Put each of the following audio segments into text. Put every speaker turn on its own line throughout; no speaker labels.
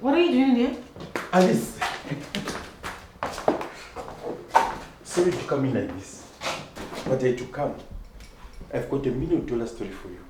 What are you doing here?
Alice. Sorry to come in like this, but I had to come. I've got $1 million story for you.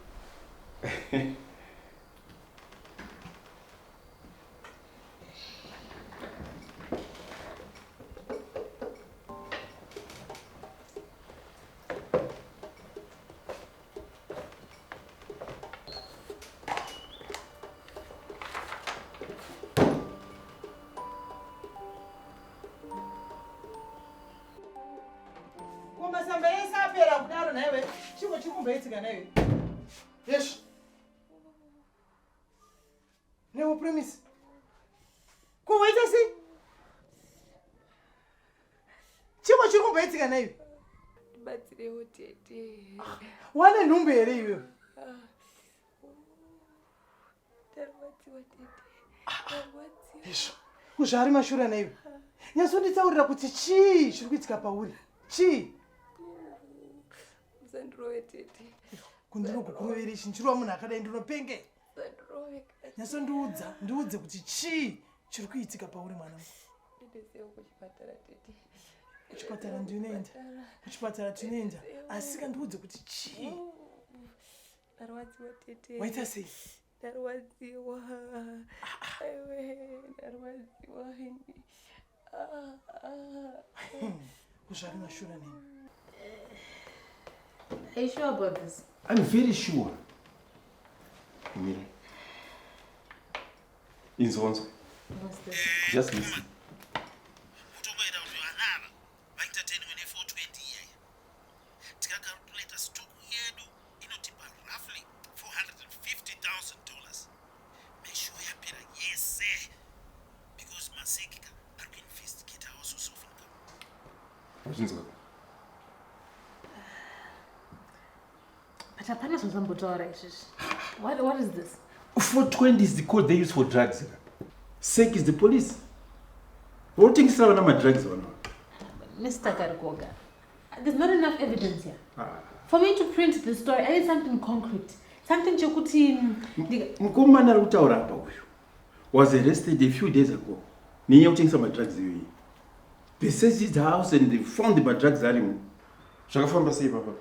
Yes. No premise. Como é assim? Chama chama bem tiga nayo.
Batire hotete.
Wale numbere iwe.
Tarwati hotete. Tarwati.
Yes. Kuzari mashura nayo. Nyasonditsaurira kuti chi zviri kuitika pauri. Chi?
Zandroetete.
Kundinokukurovera chinchirwa munhu akadai ndinopenge.
Zandroveka.
Nyasondiudza, ndiudze kuti chi chiri kuitika pauri mwana.
Ndezve kuchipatara tete.
Kuchipatara ndinoenda. Kuchipatara tinoenda. Asi kandiudze kuti chi.
Ndarwadziwa tete.
Waita sei?
Ndarwadziwa. Aiwe, ndarwadziwa.
Kuzvari mashura nemi.
Are you sure about this?
I'm very sure. Inzonzo.
What's this?
Just listen.
What is this?
420 is the code they use for drugs. SEC is the police. What things are on drugs or not?
Mr. Karkoga, there's not enough evidence here. For me to print the story, I need something concrete. Something Chokuti.
Mkumana Rutaurapa was arrested a few days ago. Niya uting some drugs. They searched his house and they found the drugs are him. Shaka pharmacy, Papa.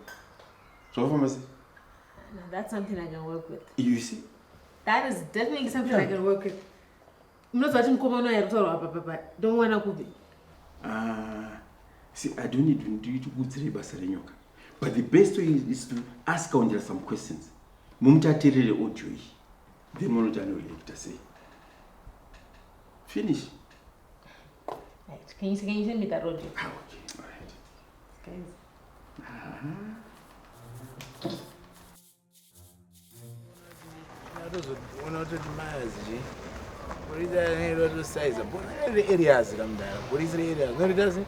Shaka pharmacy.
That's something I can work with.
You see?
That is definitely something I can work with. I'm not watching Komano Yartoro, Papa. Don't want to cook it.
See, I don't need to go to Basarenyoka. But the best way is to ask her some questions. Mumta Terere Ojoi. Then Monojano later say. Finish.
Right. Can you send me that audio?
Okay, all right.
Guys.
What is that area size? What are the areas come there? What is the area? Where does it?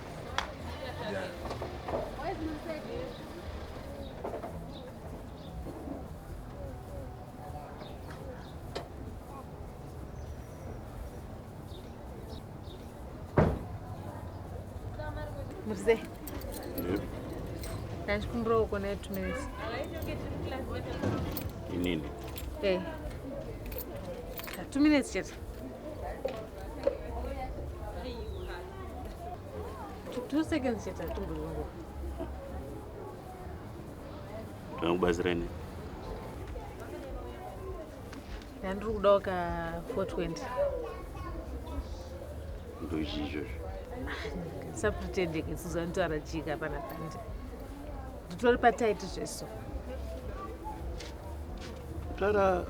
Mzee. Nashukuru uko na 2 minutes.
Nini?
Eh. 2 minutes just. 2 seconds just tumbo.
Ngubazirene.
Ndiri kudoka 420.
Ndozvizvo.
Sapretending isizontora chika pana tandi. Nditori pataiti zveso.
Tara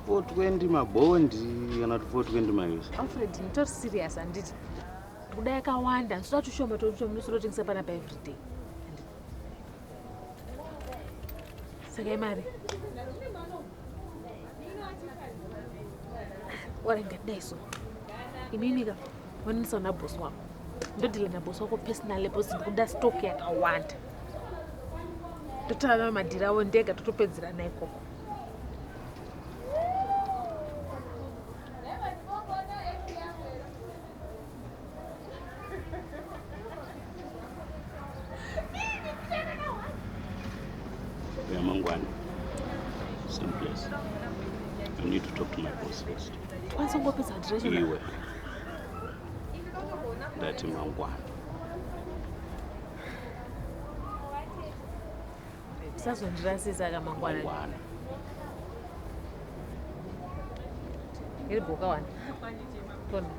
420 mabondi kana 420 mayusi.
Alfred, nditori serious anditi. Kuda yakawanda, nsoda tushoma tomusoro pana pa everyday. Saka imari. Warenga so. Imimika wanisona boss wako. Ndodile na boss wako personal boss kuda stock yakawanda. Totala madira wondega totopedzera naye koko.
Mangwana. Same place. I need to talk to my boss first.
Kwanza ngopedza address na.
Iwe. Ndati mangwana.
Usazondirasisa kamangwana. Iri boka wani. Tona.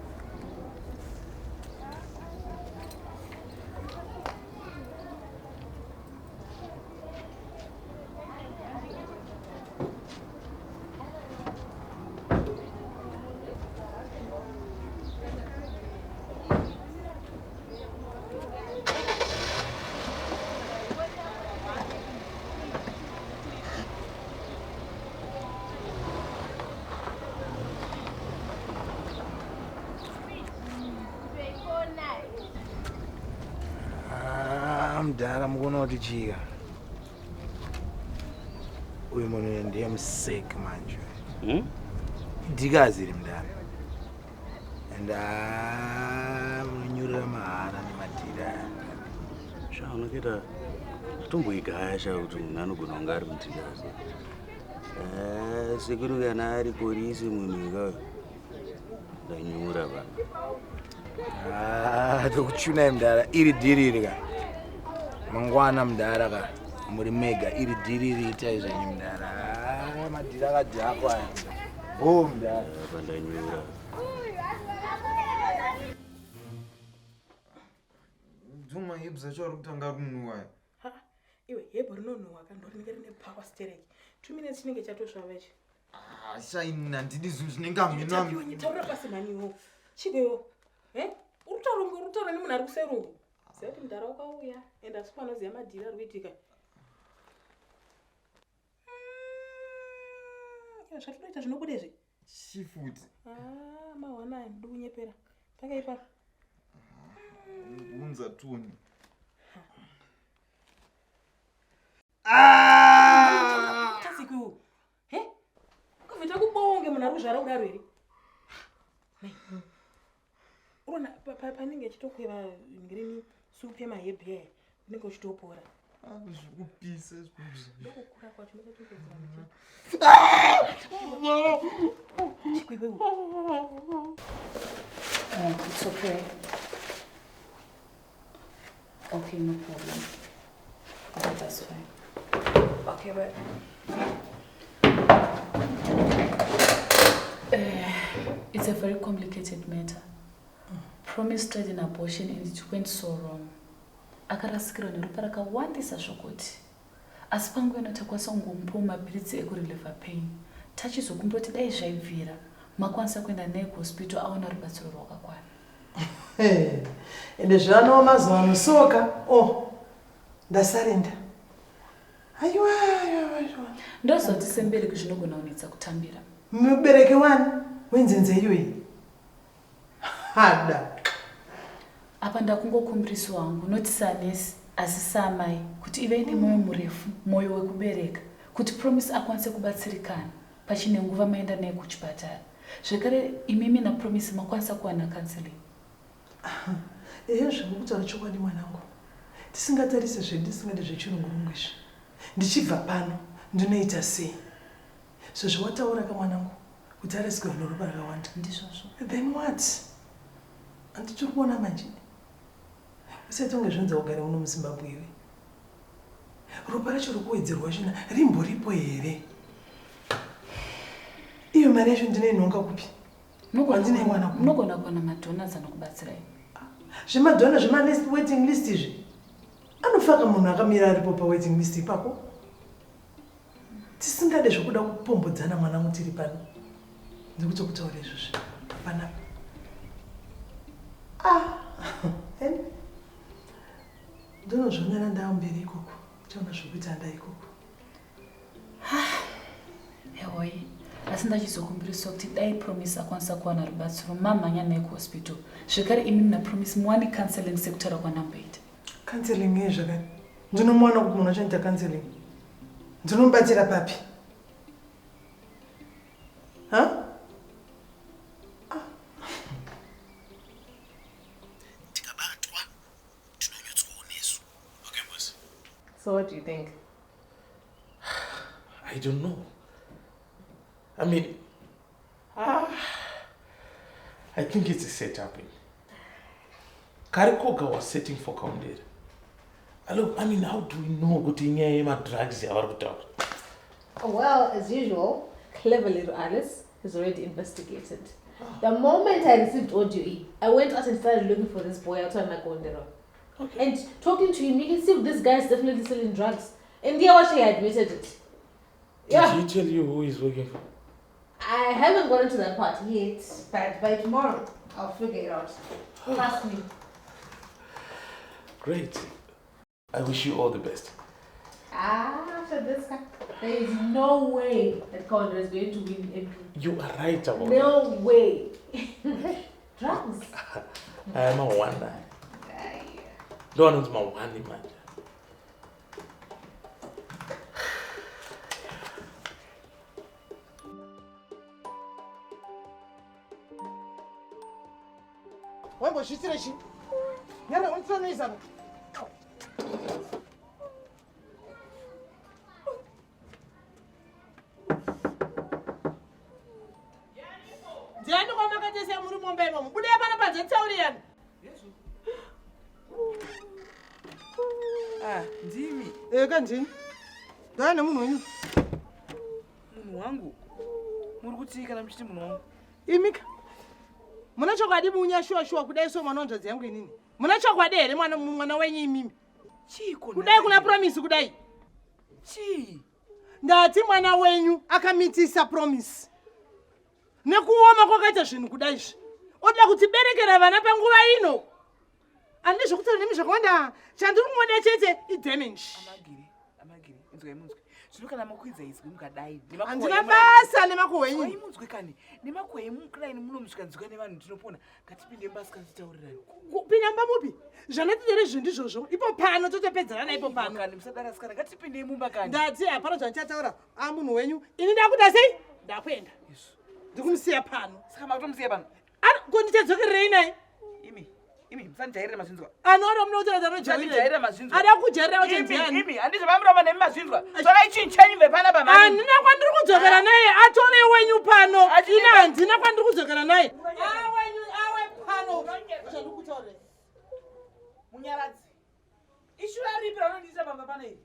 Mdala mukona kuti chika. Uyu munhu ndiye museki manje. Ndikazi iri mdala. Munonyurira mahara nemadhira.
Zvaunokita atomboigaya kuti munhu anogona kunge ari mutikazi. Sekuru kana ari polisi munhu ka ndanyura bana.
Tokuchuna mdala iri dhiri iri ka. Mangwana mdala ka. Muri mega iri dhiri iri ita zvenyu mdala. Madhira akadhakwa. Mdala.
Pandanyura.
Dzuma hebza chori kutanga kunhuwa.
Iwe hebho rinonhuwa kandorinenge rine power stereki. 2 minutes chinenge chatosvava ichi.
Shaina ndidi zvinhu zvinenge hamina.
Taura pasi maniwo. Chigewo. Urutaura nemunhu ari kuseruko. Ziva kuti mudhara wakauya ende asi panoziva madhira ari kuitika. Zvatinoita zvinobudezve.
Chifuti.
Mahwana ndiri kunyepera. Pakaipa.
Unza tuni.
Tasikuwo. Kuvita kubonge munhu ari kuzvara kudaro here. Urona panenge achitokweva ngirini supu yemahebhi aya unenge uchitopora.
Zvekupisa zvekuzvi.
Ndokukura kwacho ndokutopedzera.
It's okay. Okay, no problem. Okay, that's fine. Okay, but it's a very complicated matter. Promised an abortion and it went so wrong. Akarasikira neropa rakawandisa zvekuti asi pangwena takwanisa kungomupa mapiritsi ekurelieva pain tachizokumboti dai zvaibvira makwanisa kuenda naye kuhospital aona rubatsiro rwakakwana.
Ende zvanowa mazuva anosoka ndasarenda. Aiwa
ndozoti sembereki zvinogona kunetsa kutambira.
Mubereki wani wenzenze iyoyi. Hada.
Apa ndakungokumbirisi wangu noti sanesi asi samai kuti ive nemoyo murefu, moyo wekubereka, kuti Promise akwanise kubatsirikana pachine nguva maenda naye kuchipatara. Zvekare imimi na Promise makwanisa kuwana counseling.
Zvekutaura chokwadi mwanangu. Tisingatarise zvedisingade zvechirungu izvi. Ndichibva pano ndinoita sei? So zvawataura kamwanangu kuti arasikirwa neropa rakawanda.
Ndizvozvo.
Then what? Anditiri kuona manje. Usati unge zvenza ugare muno muZimbabwe iwe. Ropa racho rokuwedzerwa zvina rimboripo here? Iyo mari yacho ndinoinhonga kupi?
Munogona kuwana madonors anokubatsirai.
Zvemadhona waiting list izvi anofaka munhu akamira aripo pawaiting list ipapo. Tisingade zvokuda kupombodzana mwanangu tiri pano. Ndikuti kutaura izvozvi panapa. Ndinozvionera ndava mberi ikoko. Chaona zvokuita nda ikoko.
Yawoi. Asi ndachizokumbirisa kuti dai Promise akwanisa kuwana rubatsiro mamhanya naye kuhospital. Zvekare imimi na Promise muwani counseling sekutaura kwanamboita.
Counseling yezvakare. Ndinomwana kuti munhu achanoita counseling. Ndinomubatsira papi?
So what do you think?
I don't know. I mean,
I think it's a setup. Karikoga was setting for Kaundera. Look, I mean, how do we know what drugs are?
Well, as usual, clever little Alice has already investigated. The moment I received audio, I went out and started looking for this boy outside my Kondero.
Okay.
And talking to him, you can see this guy is definitely selling drugs. And yeah, what he admitted it. Yeah.
Did he tell you who he's working for?
I haven't gotten to that part yet, but by tomorrow, I'll figure it out. Trust me.
Great. I wish you all the best.
After this guy, there is no way that Kondero is going to win MP.
You are right about
No way. Drugs.
I am a wonder. No one knows my one man.
Wembo shitire shi. Yana untsana izabo. Ndiani kwa makatese muri mombe momo. Bude pana panze tsauri yani. Yesu.
Ndimi.
Kandini. Ndana munhu wenyu.
Munhu wangu. Muri kutika na mchiti munhu wangu.
Imika. Muna chokwadi munyashua kudai so mwana ndodzi yangu inini. Muna chokwadi here mwana wenyu imimi.
Chiko.
Kudai kuna promise kudai.
Chi.
Ndati mwana wenyu akamitisa promise. Nekuoma kwakaita zvinhu kudai izvi. Oda kutiberekera vana panguva ino. Ane zvokutaura nemi zvakawanda. Chandiri kumuona chete idamage.
Amagiri. Inzwa imunzwe. Zvino makwidza izwi mukadai.
Handina basa nemakwe enyu.
Imunzwe kani. Nemakwe emukuraini munomusvikanzwa nevanhu ndinopona. Ngatipinde mbasi kanzitaurirani.
Kupinda mupi? Zvanatidere zvinhu ndizvozvo. Ipo pano totopedzerana ipo pano.
Kani musadarasikana. Ngatipinde mumba kani.
Ndati hapana zvandichataura. Munhu wenyu. Ini ndakuda sei? Ndakuenda. Ndikumusiya pano.
Saka makutomusiya pano.
Konditedzokererei naye.
Imi musandijairira mazvinzwa.
Anoona munotaura
musandijairira mazvinzwa.
Ada kujairira wachenziani.
Imi handizvo pamuramba nemi mazvinzwa. Zvakaichinchenyu vepana pamani.
Handina kwandiri kudzokera naye. Atore wenyu pano. Ina handina kwandiri kudzokera naye. Wenyu awe pano. Zvandikutaurira.
Munyaradzi. Ishura ripi raunondiisa pamba pana iri?